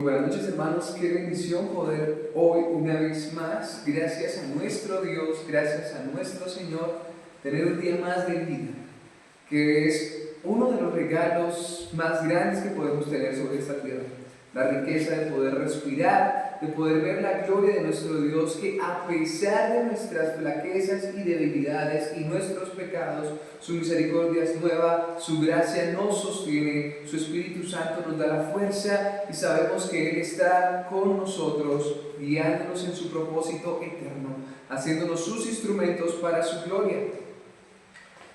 Buenas noches, hermanos, qué bendición poder hoy una vez más, gracias a nuestro Dios, gracias a nuestro Señor, tener un día más de vida, que es uno de los regalos más grandes que podemos tener sobre esta tierra. La riqueza de poder respirar, de poder ver la gloria de nuestro Dios, que a pesar de nuestras flaquezas y debilidades y nuestros pecados, su misericordia es nueva, su gracia nos sostiene, su Espíritu Santo nos da la fuerza y sabemos que Él está con nosotros, guiándonos en su propósito eterno, haciéndonos sus instrumentos para su gloria.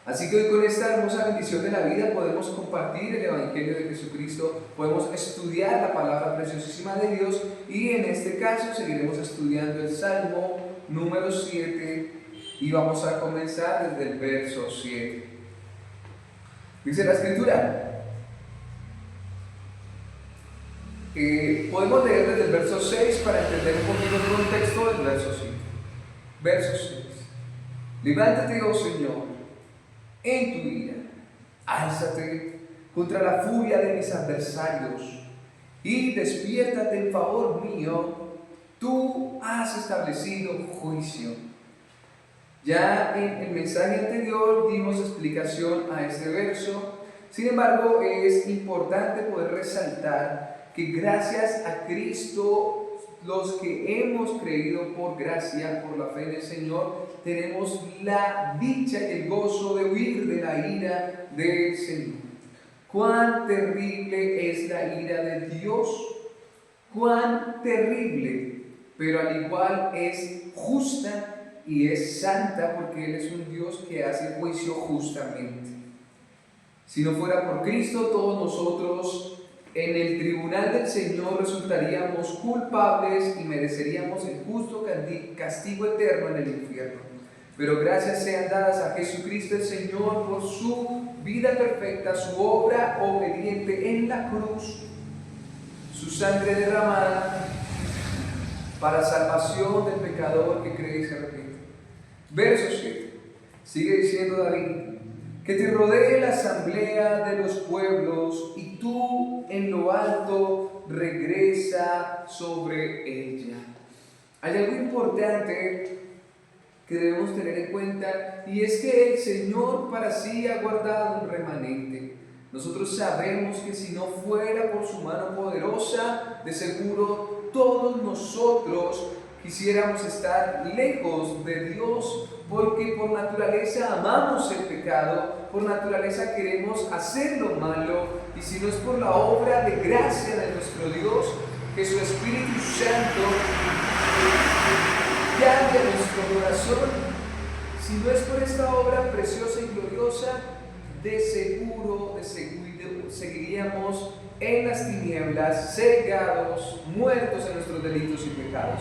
Así que hoy, con esta hermosa bendición de la vida, podemos compartir el Evangelio de Jesucristo, podemos estudiar la palabra preciosísima de Dios y en este caso seguiremos estudiando el Salmo número 7 y vamos a comenzar desde el verso 7. Dice la Escritura, podemos leer desde el verso 6 para entender un poquito el contexto del verso 7. Verso 6. Levántate, oh Señor, en tu ira, álzate contra la furia de mis adversarios y despiértate en favor mío. Tú has establecido juicio. Ya en el mensaje anterior dimos explicación a este verso. Sin embargo, es importante poder resaltar que gracias a Cristo, los que hemos creído por gracia, por la fe en el Señor, tenemos la dicha y el gozo de huir de la ira del Señor. Cuán terrible es la ira de Dios, cuán terrible, pero al igual es justa y es santa, porque Él es un Dios que hace juicio justamente. Si no fuera por Cristo, todos nosotros en el tribunal del Señor resultaríamos culpables y mereceríamos el justo castigo eterno en el infierno. Pero gracias sean dadas a Jesucristo el Señor por su vida perfecta, su obra obediente en la cruz, su sangre derramada para salvación del pecador que cree y se arrepiente. Verso 7. Sigue diciendo David: que te rodee la asamblea de los pueblos y tú en lo alto regresa sobre ella. Hay algo importante que debemos tener en cuenta, y es que el Señor para sí ha guardado un remanente. Nosotros sabemos que si no fuera por su mano poderosa, de seguro todos nosotros quisiéramos estar lejos de Dios, porque por naturaleza amamos el pecado, por naturaleza queremos hacer lo malo, y si no es por la obra de gracia de nuestro Dios, que su Espíritu Santo cambia nuestro corazón, si no es por esta obra preciosa y gloriosa, de seguro seguiríamos en las tinieblas, cegados, muertos en nuestros delitos y pecados.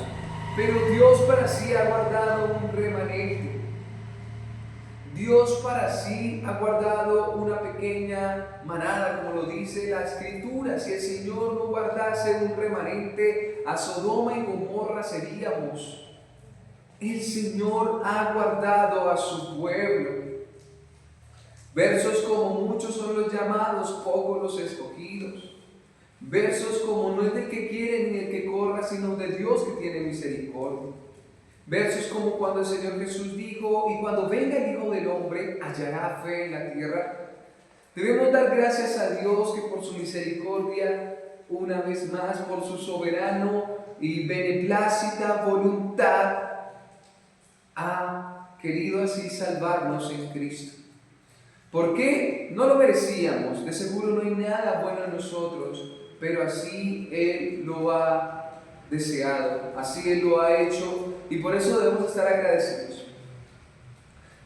Pero Dios para sí ha guardado un remanente. Dios para sí ha guardado una pequeña manada, como lo dice la Escritura. Si el Señor no guardase un remanente, a Sodoma y Gomorra seríamos. El Señor ha guardado a su pueblo. Versos como muchos son los llamados, pocos los escogidos. Versos como no es del que quiere ni el que corra, sino de Dios que tiene misericordia. Versos como cuando el Señor Jesús dijo: y cuando venga el Hijo del Hombre, hallará fe en la tierra. Debemos dar gracias a Dios que por su misericordia, una vez más, por su soberano y beneplácita voluntad, ha querido así salvarnos en Cristo. ¿Por qué? No lo merecíamos, de seguro no hay nada bueno en nosotros, pero así Él lo ha deseado, así Él lo ha hecho, y por eso debemos estar agradecidos.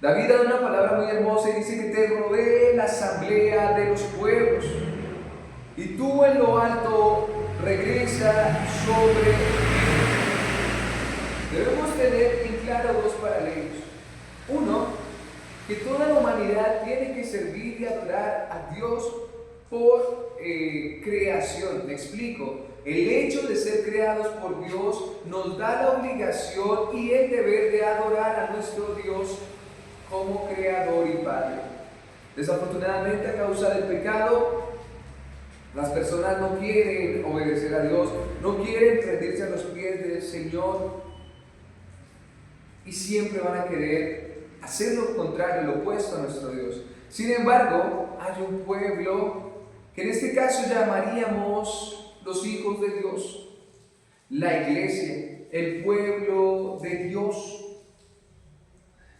David da una palabra muy hermosa y dice: que te rodee la asamblea de los pueblos y tú en lo alto regresa sobre él. Debemos tener en claro dos paralelos. Uno, que toda la humanidad tiene que servir y adorar a Dios por creación. Me explico. El hecho de ser creados por Dios nos da la obligación y el deber de adorar a nuestro Dios como creador y Padre. Desafortunadamente, a causa del pecado, Las personas no quieren obedecer a Dios, no quieren rendirse a los pies del Señor y siempre van a querer hacer lo contrario, lo opuesto a nuestro Dios. Sin embargo, hay un pueblo que en este caso llamaríamos los hijos de Dios, la iglesia, el pueblo de Dios.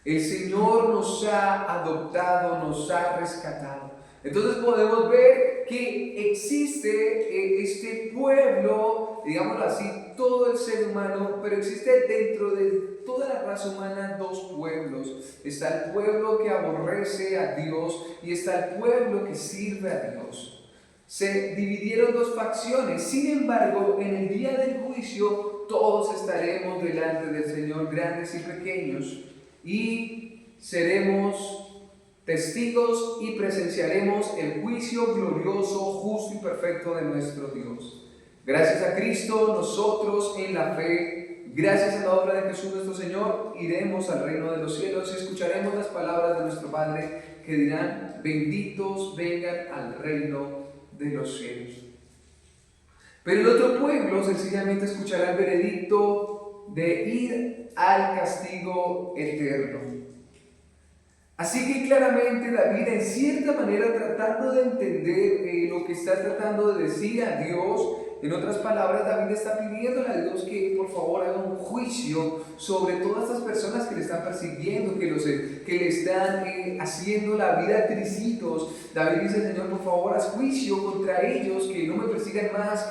El Señor nos ha adoptado, nos ha rescatado. Entonces podemos ver que existe este pueblo, digámoslo así, todo el ser humano, pero existe dentro de toda la raza humana dos pueblos. Está el pueblo que aborrece a Dios y está el pueblo que sirve a Dios. Se dividieron dos facciones, sin embargo, en el día del juicio todos estaremos delante del Señor, grandes y pequeños, y seremos testigos y presenciaremos el juicio glorioso, justo y perfecto de nuestro Dios. Gracias a Cristo, nosotros en la fe, gracias a la obra de Jesús nuestro Señor, iremos al reino de los cielos y escucharemos las palabras de nuestro Padre que dirán: benditos vengan al reino de los cielos. Pero el otro pueblo sencillamente escuchará el veredicto de ir al castigo eterno. Así que claramente David, en cierta manera, tratando de entender lo que está tratando de decir a Dios, en otras palabras, David está pidiéndole a Dios que por favor haga un juicio sobre todas estas personas que le están persiguiendo, que le están haciendo la vida tricitos. David dice: Señor, por favor, haz juicio contra ellos, que no me persigan más,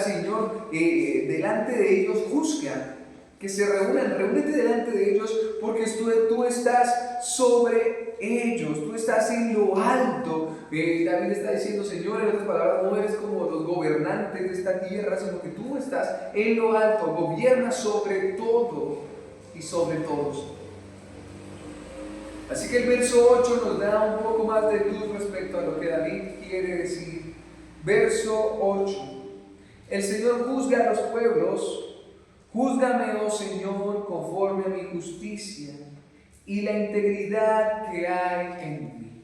Señor, delante de ellos juzga. Que se reúnan, reúnete delante de ellos, porque tú estás sobre ellos, tú estás en lo alto. David está diciendo: Señor, en otras palabras, no eres como los gobernantes de esta tierra, sino que tú estás en lo alto, gobiernas sobre todo y sobre todos. Así que el verso 8 nos da un poco más de luz respecto a lo que David quiere decir. Verso 8: el Señor juzga a los pueblos. Júzgame, oh Señor, conforme a mi justicia y la integridad que hay en mí.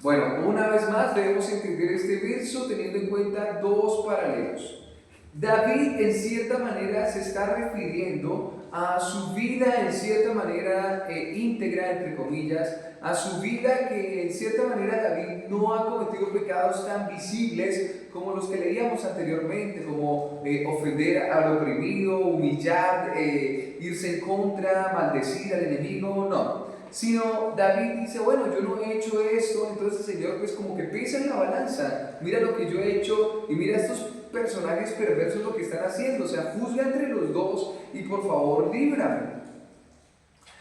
Bueno, una vez más debemos entender este verso teniendo en cuenta dos paralelos. David en cierta manera se está refiriendo a su vida en cierta manera íntegra, entre comillas, a su vida que en cierta manera David no ha cometido pecados tan visibles como los que leíamos anteriormente, como ofender al oprimido, humillar, irse en contra, maldecir al enemigo, no. Sino David dice: bueno, yo no he hecho esto, entonces Señor, pues como que pesa en la balanza, mira lo que yo he hecho y mira estos personajes perversos lo que están haciendo, o sea, juzga entre los dos y por favor líbrame.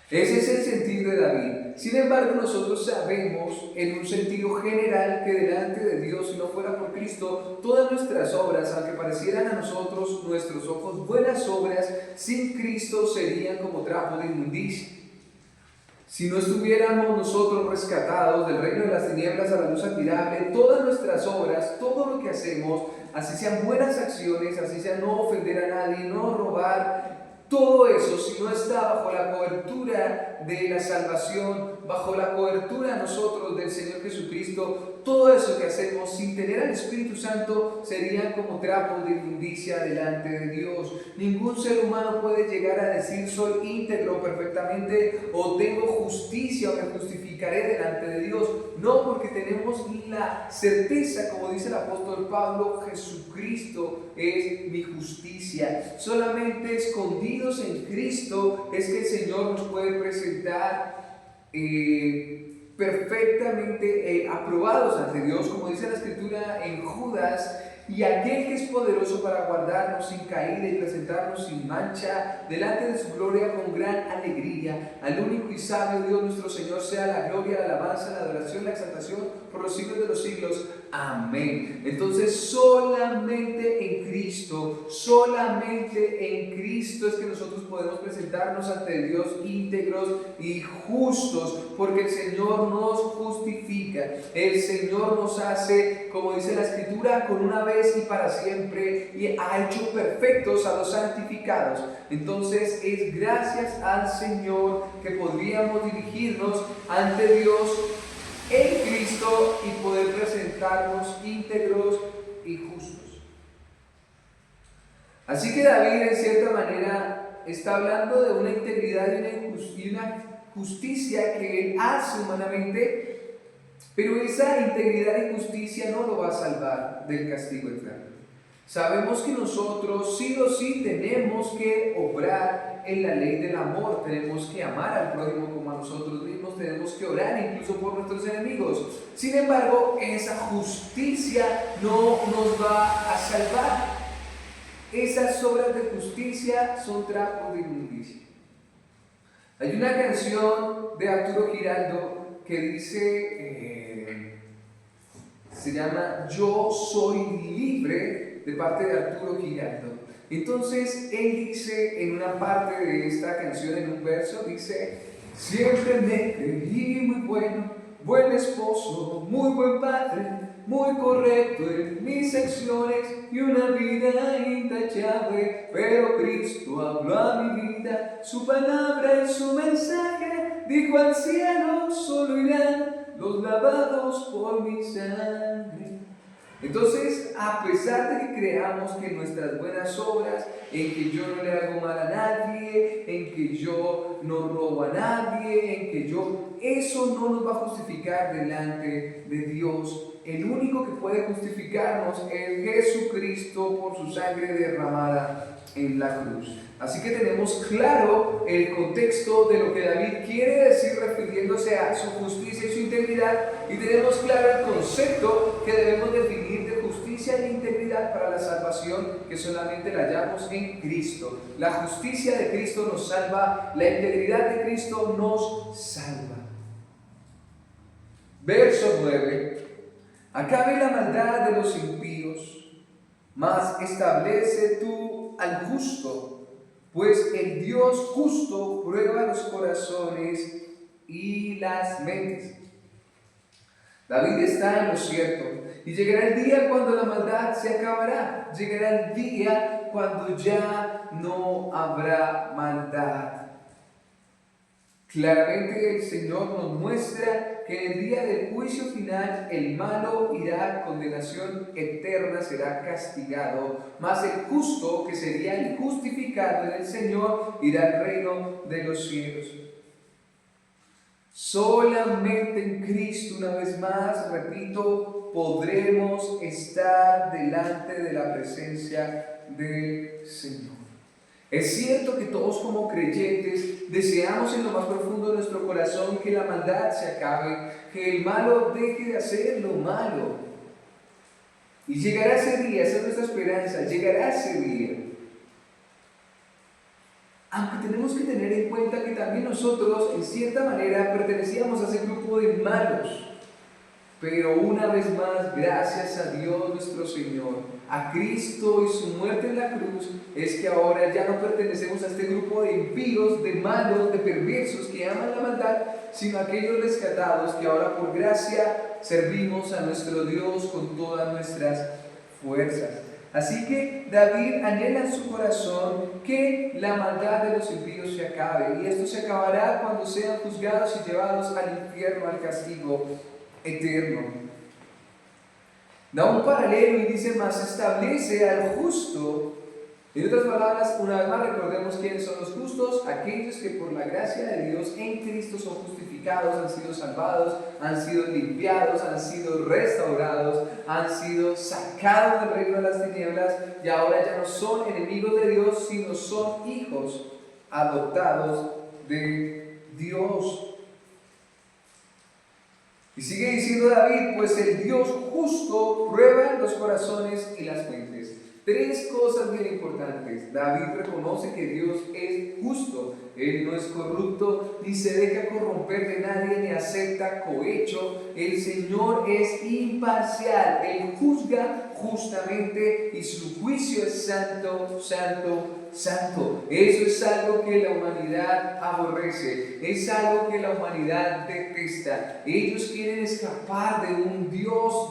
Ese es el sentir de David. Sin embargo, nosotros sabemos en un sentido general que delante de Dios, si no fuera por Cristo, todas nuestras obras, aunque parecieran a nosotros, nuestros ojos, buenas obras, sin Cristo serían como trapo de inmundicia. Si no estuviéramos nosotros rescatados del reino de las tinieblas a la luz admirable, todas nuestras obras, todo lo que hacemos, así sean buenas acciones, así sea no ofender a nadie, no robar, todo eso, si no está bajo la cobertura de la salvación, bajo la cobertura nosotros del Señor Jesucristo, todo eso que hacemos sin tener al Espíritu Santo serían como trapos de inmundicia delante de Dios. Ningún ser humano puede llegar a decir: soy íntegro perfectamente, o tengo justicia, o me justificaré delante de Dios. No, porque tenemos la certeza, como dice el apóstol Pablo: Jesucristo es mi justicia. Solamente escondidos en Cristo es que el Señor nos puede presentar perfectamente aprobados ante Dios, como dice la Escritura en Judas: y aquel que es poderoso para guardarnos sin caída y presentarnos sin mancha delante de su gloria con gran alegría. Al único y sabio Dios nuestro Señor sea la gloria, la alabanza, la adoración, la exaltación por los siglos de los siglos. Amén. Entonces solamente en Cristo es que nosotros podemos presentarnos ante Dios íntegros y justos, porque el Señor nos justifica, el Señor nos hace, como dice la Escritura, con una vez y para siempre, y ha hecho perfectos a los santificados. Entonces es gracias al Señor que podríamos dirigirnos ante Dios en Cristo y poder presentarnos íntegros y justos. Así que David, en cierta manera, está hablando de una integridad y una justicia que él hace humanamente, pero esa integridad y justicia no lo va a salvar del castigo eterno. Sabemos que nosotros sí o sí tenemos que obrar en la ley del amor, tenemos que amar al prójimo como a nosotros mismos, tenemos que orar incluso por nuestros enemigos. Sin embargo, esa justicia no nos va a salvar. Esas obras de justicia son trapos de inmundicia. Hay una canción de Arturo Giraldo que dice, se llama Yo soy libre, de parte de Arturo Giraldo. Entonces él dice en una parte de esta canción, en un verso, dice: siempre me creí muy bueno, buen esposo, muy buen padre, muy correcto en mis acciones y una vida intachable, pero Cristo habló a mi vida, su palabra y su mensaje, dijo: al cielo solo irán los lavados por mi sangre. Entonces, a pesar de que creamos que nuestras buenas obras, en que yo no le hago mal a nadie, en que yo no robo a nadie, en que eso no nos va a justificar delante de Dios. El único que puede justificarnos es Jesucristo por su sangre derramada en la cruz. Así que tenemos claro el contexto de lo que David quiere decir refiriéndose a su justicia y su integridad, y tenemos claro el concepto que debemos definir de justicia e integridad para la salvación, que solamente la hallamos en Cristo. La justicia de Cristo nos salva, la integridad de Cristo nos salva. Verso 9. Acabe la maldad de los impíos, mas establece tú al justo, pues el Dios justo prueba los corazones y las mentes. David está en lo cierto, y llegará el día cuando la maldad se acabará, llegará el día cuando ya no habrá maldad. Claramente el Señor nos muestra que en el día del juicio final el malo irá a condenación eterna, será castigado, mas el justo, que sería el justificado en el Señor, irá al reino de los cielos. Solamente en Cristo, una vez más, repito, podremos estar delante de la presencia del Señor. Es cierto que todos como creyentes deseamos en lo más profundo de nuestro corazón que la maldad se acabe, que el malo deje de hacer lo malo. Y llegará ese día, esa es nuestra esperanza, llegará ese día. Aunque tenemos que tener en cuenta que también nosotros, en cierta manera, pertenecíamos a ese grupo de malos. Pero una vez más, gracias a Dios nuestro Señor, a Cristo y su muerte en la cruz, es que ahora ya no pertenecemos a este grupo de impíos, de malos, de perversos que aman la maldad, sino a aquellos rescatados que ahora por gracia servimos a nuestro Dios con todas nuestras fuerzas. Así que David anhela en su corazón que la maldad de los impíos se acabe, y esto se acabará cuando sean juzgados y llevados al infierno, al castigo eterno. Da un paralelo y dice: más establece al justo. En otras palabras, una vez más recordemos quiénes son los justos: aquellos que por la gracia de Dios en Cristo son justificados, han sido salvados, han sido limpiados, han sido restaurados, han sido sacados del reino de las tinieblas y ahora ya no son enemigos de Dios, sino son hijos adoptados de Dios. Y sigue diciendo David: pues el Dios justo prueba los corazones y las mentes. Tres cosas bien importantes. David reconoce que Dios es justo. Él no es corrupto, ni se deja corromper de nadie, ni acepta cohecho. El Señor es imparcial. Él juzga justamente y su juicio es santo, santo, santo. Eso es algo que la humanidad aborrece, es algo que la humanidad detesta. Ellos quieren escapar de un Dios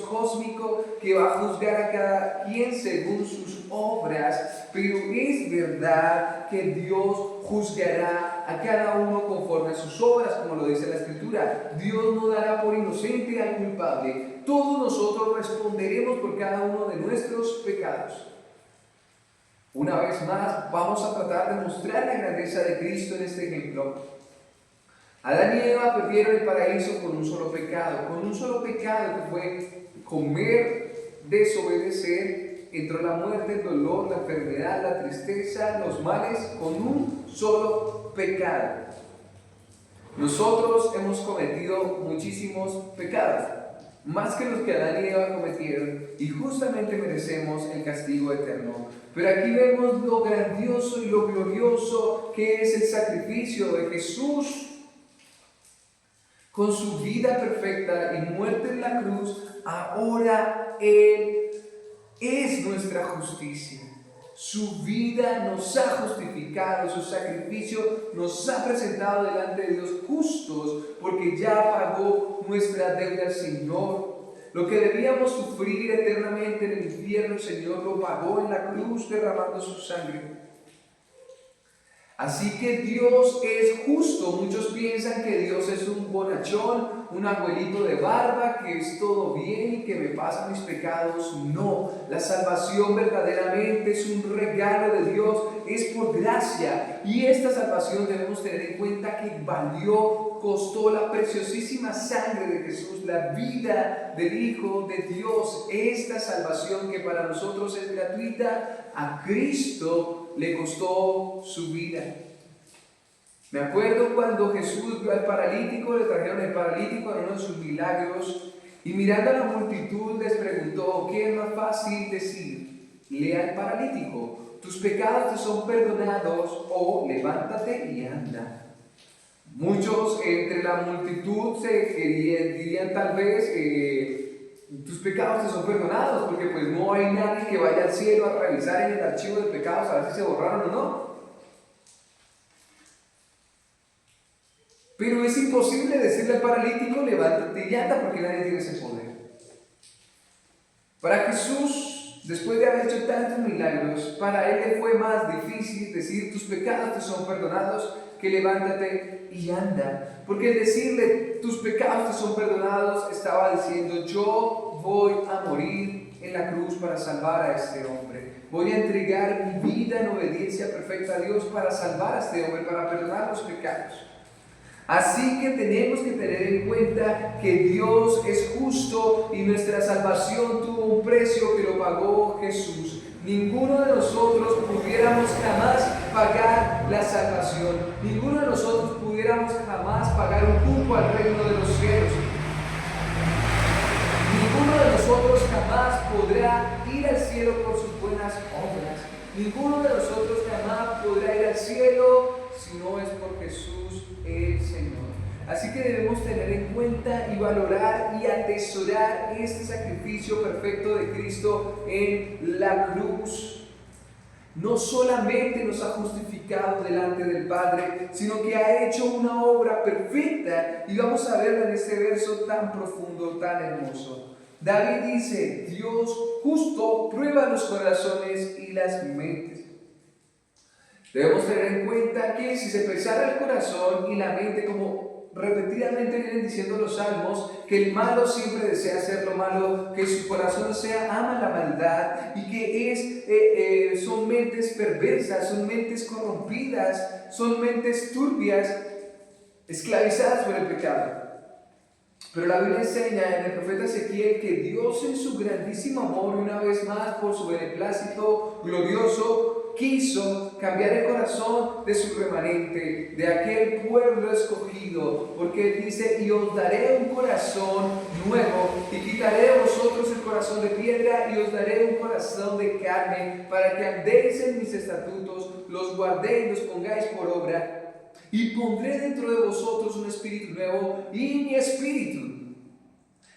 cósmico que va a juzgar a cada quien según sus obras, pero es verdad que Dios juzgará a cada uno conforme a sus obras, como lo dice la Escritura. Dios no dará por inocente al culpable. Todos nosotros responderemos por cada uno de nuestros pecados. Una vez más, vamos a tratar de mostrar la grandeza de Cristo en este ejemplo. Adán y Eva perdieron el paraíso con un solo pecado que fue comer, desobedecer. Entró la muerte, el dolor, la enfermedad, la tristeza, los males, con un solo pecado. Nosotros hemos cometido muchísimos pecados, más que los que Adán y Eva cometieron, y justamente merecemos el castigo eterno. Pero aquí vemos lo grandioso y lo glorioso que es el sacrificio de Jesús. Con su vida perfecta y muerte en la cruz, ahora Él es nuestra justicia. Su vida nos ha justificado, su sacrificio nos ha presentado delante de Dios justos, porque ya pagó nuestra deuda al Señor. Lo que debíamos sufrir eternamente en el infierno, el Señor lo pagó en la cruz derramando su sangre. Así que Dios es justo. Muchos piensan que Dios es un bonachón, un abuelito de barba, que es todo bien y que me pasa mis pecados. No, la salvación verdaderamente es un regalo de Dios, es por gracia. Y esta salvación debemos tener en cuenta que costó la preciosísima sangre de Jesús, la vida del Hijo de Dios. Esta salvación que para nosotros es gratuita, a Cristo le costó su vida. Me acuerdo cuando Jesús vio al paralítico, le trajeron el paralítico en uno de sus milagros, y mirando a la multitud les preguntó: ¿qué es más fácil decir? Lea al paralítico, tus pecados te son perdonados, o levántate y anda. Muchos entre la multitud dirían tal vez: tus pecados te son perdonados, porque pues no hay nadie que vaya al cielo a revisar en el archivo de pecados a ver si se borraron o no. Pero es imposible decirle al paralítico: levántate y anda, porque nadie tiene ese poder. Para Jesús, después de haber hecho tantos milagros, para Él le fue más difícil decir: tus pecados te son perdonados, que levántate y anda. Porque el decirle: tus pecados te son perdonados, estaba diciendo: yo voy a morir en la cruz para salvar a este hombre. Voy a entregar mi vida en obediencia perfecta a Dios para salvar a este hombre, para perdonar los pecados. Así que tenemos que tener en cuenta que Dios es justo y nuestra salvación tuvo un precio que lo pagó Jesús. Ninguno de nosotros pudiéramos jamás pagar la salvación. Ninguno de nosotros pudiéramos jamás pagar un cupo al reino de los cielos. Ninguno de nosotros jamás podrá ir al cielo por sus buenas obras. Ninguno de nosotros jamás podrá ir al cielo si no es por Jesús el Señor. Así que debemos tener en cuenta y valorar y atesorar este sacrificio perfecto de Cristo en la cruz. No solamente nos ha justificado delante del Padre, sino que ha hecho una obra perfecta, y vamos a verla en este verso tan profundo, tan hermoso. David dice: Dios justo prueba los corazones y las mentes. Debemos tener en cuenta que si se pesara el corazón y la mente, como repetidamente vienen diciendo los salmos, que el malo siempre desea hacer lo malo, que su corazón ama la maldad, y que son mentes perversas, son mentes corrompidas, son mentes turbias, esclavizadas por el pecado. Pero la Biblia enseña en el profeta Ezequiel que Dios, en su grandísimo amor, una vez más por su beneplácito glorioso, quiso cambiar el corazón de su remanente, de aquel pueblo escogido, porque Él dice: y os daré un corazón nuevo, y quitaré de vosotros el corazón de piedra, y os daré un corazón de carne, para que andéis en mis estatutos, los guardéis y los pongáis por obra. Y pondré dentro de vosotros un espíritu nuevo, y mi espíritu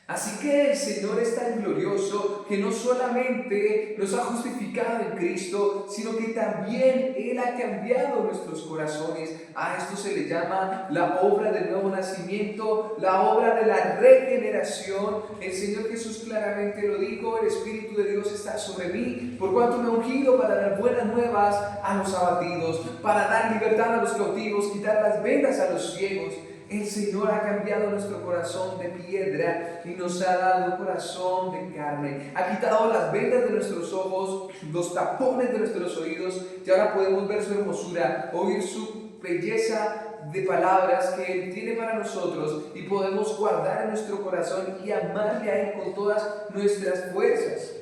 Así que el Señor es tan glorioso que no solamente nos ha justificado en Cristo, sino que también Él ha cambiado nuestros corazones. A esto se le llama la obra del nuevo nacimiento, la obra de la regeneración. El Señor Jesús claramente lo dijo: el Espíritu de Dios está sobre mí, por cuanto me ha ungido para dar buenas nuevas a los abatidos, para dar libertad a los cautivos, quitar las vendas a los ciegos. El Señor ha cambiado nuestro corazón de piedra y nos ha dado corazón de carne. Ha quitado las vendas de nuestros ojos, los tapones de nuestros oídos, y ahora podemos ver su hermosura, oír su belleza de palabras que Él tiene para nosotros, y podemos guardar en nuestro corazón y amarle a Él con todas nuestras fuerzas.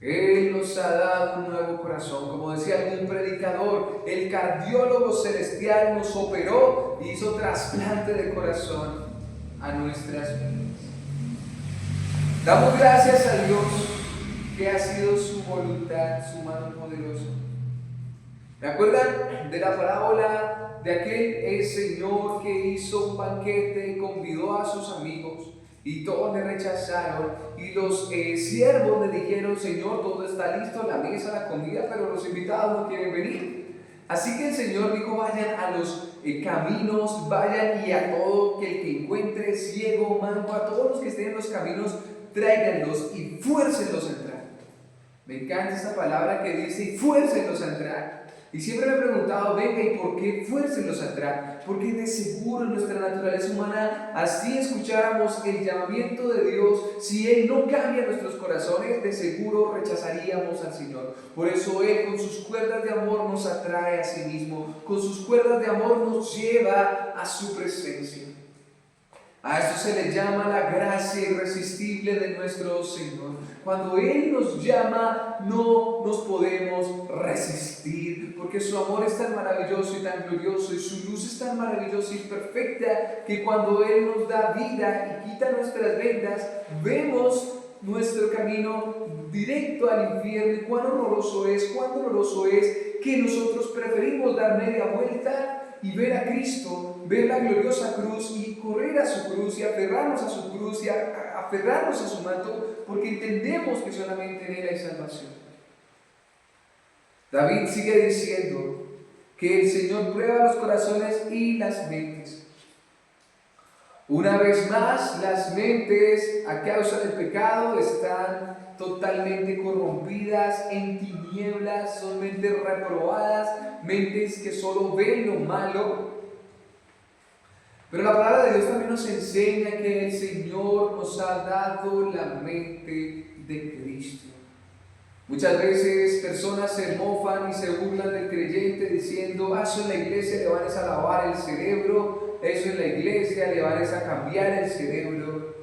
Él nos ha dado un nuevo corazón. Como decía algún predicador, el cardiólogo celestial nos operó y hizo trasplante de corazón a nuestras vidas. Damos gracias a Dios que ha sido su voluntad, su mano poderosa. ¿Me acuerdan de la parábola de aquel señor que hizo un banquete y convidó a sus amigos? Y todos le rechazaron, y los siervos le dijeron: Señor, todo está listo, la mesa, la comida, pero los invitados no quieren venir. Así que el Señor dijo: vayan a los caminos, vayan, y a todo el que encuentre, ciego, manco, a todos los que estén en los caminos, tráiganlos y fuércenlos a entrar. Me encanta esta palabra que dice: y fuércenlos a entrar. Y siempre me he preguntado: venga, ¿y por qué fuércenlos a entrar? Porque de seguro en nuestra naturaleza humana, así escucháramos el llamamiento de Dios, si Él no cambia nuestros corazones, de seguro rechazaríamos al Señor. Por eso Él con sus cuerdas de amor nos atrae a sí mismo, con sus cuerdas de amor nos lleva a su presencia. A esto se le llama la gracia irresistible de nuestro Señor. Cuando Él nos llama, no nos podemos resistir, porque su amor es tan maravilloso y tan glorioso, y su luz es tan maravillosa y perfecta, que cuando Él nos da vida y quita nuestras vendas, vemos nuestro camino directo al infierno. Y cuán doloroso es que nosotros preferimos dar media vuelta y ver a Cristo, ver la gloriosa cruz y correr a su cruz y aferrarnos a su cruz y aferrarnos a su manto, porque entendemos que solamente en Él hay salvación. David sigue diciendo que el Señor prueba los corazones y las mentes. Una vez más, las mentes a causa del pecado están totalmente corrompidas, en tinieblas, son mentes reprobadas, mentes que solo ven lo malo. Pero la palabra de Dios también nos enseña que el Señor nos ha dado la mente de Cristo. Muchas veces personas se mofan y se burlan del creyente diciendo: eso en la iglesia le van a lavar el cerebro, eso en la iglesia le van a cambiar el cerebro.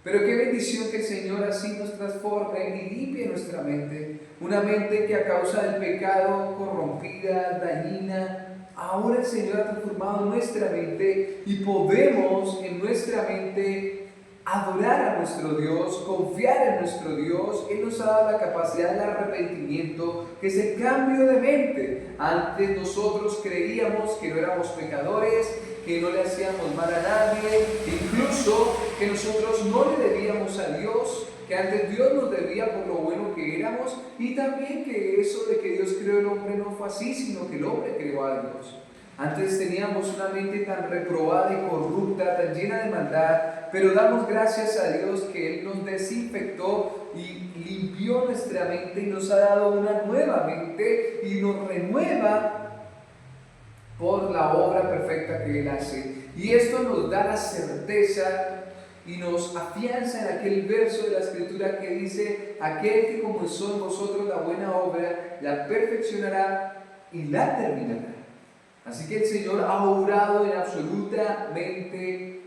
Pero qué bendición que el Señor así nos transforme y limpie nuestra mente. Una mente que a causa del pecado corrompida, dañina, ahora el Señor ha transformado nuestra mente y podemos en nuestra mente adorar a nuestro Dios, confiar en nuestro Dios. Él nos ha dado la capacidad del arrepentimiento, que es el cambio de mente. Antes nosotros creíamos que no éramos pecadores, que no le hacíamos mal a nadie, incluso que nosotros no le debíamos a Dios, que antes Dios nos debía por lo bueno que éramos, y también que eso de que Dios creó el hombre no fue así, sino que el hombre creó a Dios. Antes teníamos una mente tan reprobada y corrupta, tan llena de maldad, pero damos gracias a Dios que Él nos desinfectó y limpió nuestra mente y nos ha dado una nueva mente y nos renueva por la obra perfecta que Él hace. Y esto nos da la certeza y nos afianza en aquel verso de la Escritura que dice: aquel que comenzó en vosotros la buena obra, la perfeccionará y la terminará. Así que el Señor ha obrado en absolutamente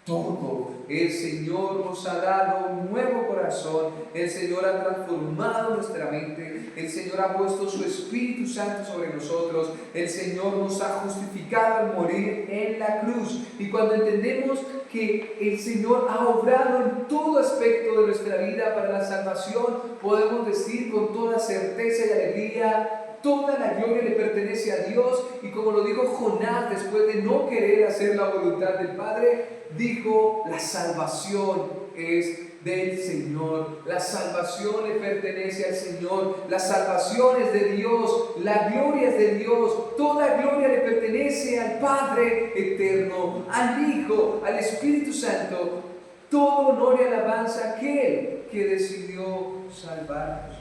todo. El Señor nos ha dado un nuevo corazón, el Señor ha transformado nuestra mente, el Señor ha puesto su Espíritu Santo sobre nosotros, el Señor nos ha justificado al morir en la cruz. Y cuando entendemos que el Señor ha obrado en todo aspecto de nuestra vida para la salvación, podemos decir con toda certeza y alegría: toda la gloria le pertenece a Dios. Y como lo dijo Jonás, después de no querer hacer la voluntad del Padre, dijo, la salvación es del Señor, la salvación le pertenece al Señor, la salvación es de Dios, la gloria es de Dios, toda gloria le pertenece al Padre eterno, al Hijo, al Espíritu Santo, todo honor y alabanza a aquel que decidió salvarnos.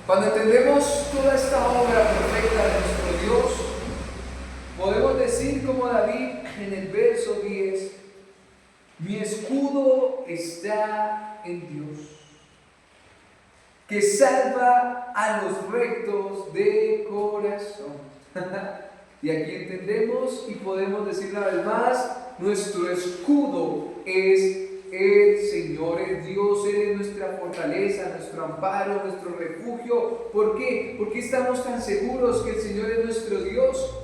Cuando entendemos toda esta obra perfecta de nuestro Dios, podemos decir como David en el verso 10, mi escudo está en Dios, que salva a los rectos de corazón. Y aquí entendemos y podemos decir una vez más, nuestro escudo es el Señor, es Dios, Él es nuestra fortaleza, nuestro amparo, nuestro refugio. ¿Por qué? Porque estamos tan seguros que el Señor es nuestro Dios.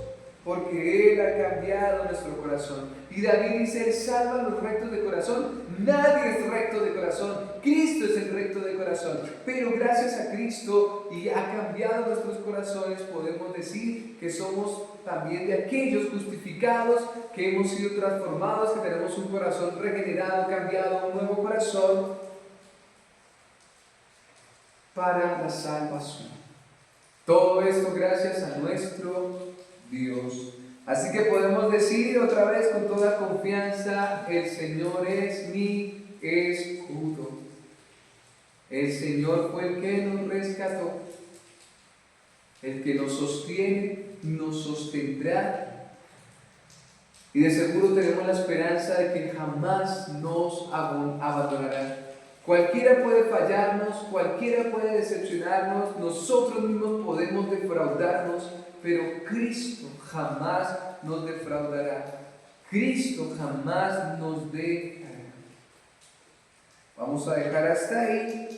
Porque Él ha cambiado nuestro corazón. Y David dice, Él salva a los rectos de corazón. Nadie es recto de corazón. Cristo es el recto de corazón. Pero gracias a Cristo y ha cambiado nuestros corazones, podemos decir que somos también de aquellos justificados, que hemos sido transformados, que tenemos un corazón regenerado, cambiado, un nuevo corazón para la salvación. Todo esto gracias a nuestro Dios. Así que podemos decir otra vez con toda confianza, el Señor es mi escudo. El Señor fue el que nos rescató, el que nos sostiene, nos sostendrá. Y de seguro tenemos la esperanza de que jamás nos abandonará. Cualquiera puede fallarnos, cualquiera puede decepcionarnos, nosotros mismos podemos defraudarnos, pero Cristo jamás nos defraudará. Cristo jamás nos dejará. Vamos a dejar hasta ahí